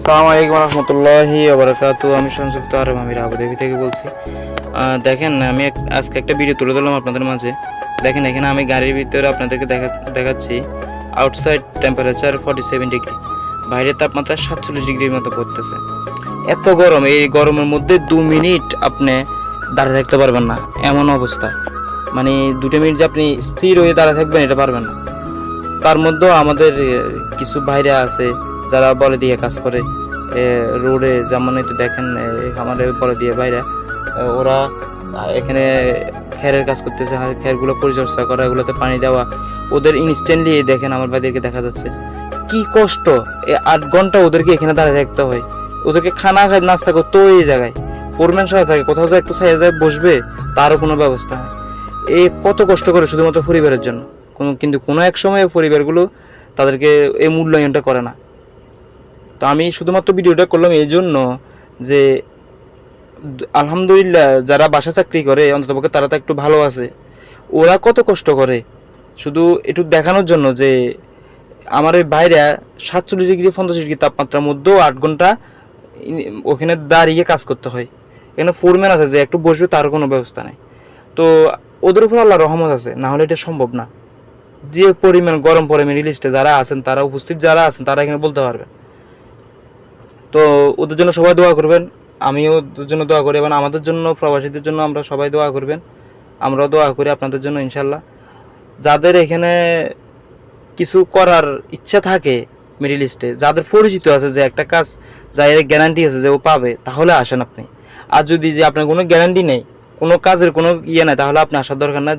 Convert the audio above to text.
আসসালামু আলাইকুম রহমতুল্লাহি ওবারাকাতু। আমি সংযুক্ত আরব আমির আবুধাবি থেকে বলছি। দেখেন আমি আজকে একটা ভিডিও তুলে ধরলাম আপনাদের মাঝে। দেখেন এখানে আমি গাড়ির ভিতরে আপনাদেরকে দেখাচ্ছি আউটসাইড টেম্পারেচার 47 ডিগ্রি, বাইরের তাপমাত্রা 47 ডিগ্রির মতো পড়তেছে। এত গরম, এই গরমের মধ্যে 2 মিনিট আপনি দাঁড়িয়ে থাকতে পারবেন না, এমন অবস্থা। মানে 2 মিনিট যে আপনি স্থির হয়ে দাঁড়িয়ে থাকবেন এটা পারবেন না। তার মধ্যেও আমাদের কিছু ভাইরা আছে যারা বলে দিয়ে কাজ করে রোডে, যেমন একটু দেখেন আমাদের বলে দিয়ে ভাইরা, ওরা এখানে খেরের কাজ করতেছে, খেরগুলো পরিচর্যা করা, এগুলোতে পানি দেওয়া, ওদের ইনস্ট্যান্টলি দেখেন আমার ভাইদেরকে দেখা যাচ্ছে কি কষ্ট। 8 ঘন্টা ওদেরকে এখানে দাঁড়িয়ে থাকতে হয়, ওদেরকে খানা খাই নাস্তা করতে এই জায়গায় ফোরম্যান সাথে থাকে, কোথাও যায় একটু সাইজে যায় বসবে তারও কোনো ব্যবস্থা নেই। এই কত কষ্ট করে শুধুমাত্র পরিবারের জন্য, কিন্তু কোনো এক সময় পরিবারগুলো তাদেরকে এই মূল্যায়নটা করে না। তো আমি শুধুমাত্র ভিডিওটা করলাম এই জন্য যে আলহামদুলিল্লাহ যারা বাসা চাকরি করে অন্ততপক্ষে তারা তো একটু ভালো আছে, ওরা কত কষ্ট করে শুধু একটু দেখানোর জন্য যে আমার এই ভাইরা 47 ডিগ্রি 50 ডিগ্রি তাপমাত্রার মধ্যেও 8 ঘন্টা ওখানে দাঁড়িয়ে কাজ করতে হয়। এখানে ফোরম্যান আছে যে একটু বসবে, তার কোনো ব্যবস্থা নেই। তো ওদের উপর আল্লাহ রহমত আছে, না হলে এটা সম্ভব না। যে পরিমাণ গরম পড়ে মিডিল ইস্টে যারা আছেন, তারা উপস্থিত যারা আছেন তারা এখানে বলতে পারবে। তো ওদের জন্য সবাই দোয়া করবেন, আমিও ওদের জন্য দোয়া করি, এবং আমাদের জন্য প্রবাসীদের জন্য আমরা সবাই দোয়া করবেন। আমরাও দোয়া করি আপনাদের জন্য ইনশাল্লাহ। যাদের এখানে কিছু করার ইচ্ছা থাকে মিডিল ইস্টে, যাদের পরিচিত আছে যে একটা কাজ যাই গ্যারান্টি আছে যে ও পাবে, তাহলে আসেন আপনি। আর যদি যে আপনার কোনো গ্যারান্টি নেই, কোনো কাজের কোনো ইয়ে নেই, তাহলে আপনি আসার দরকার নাই।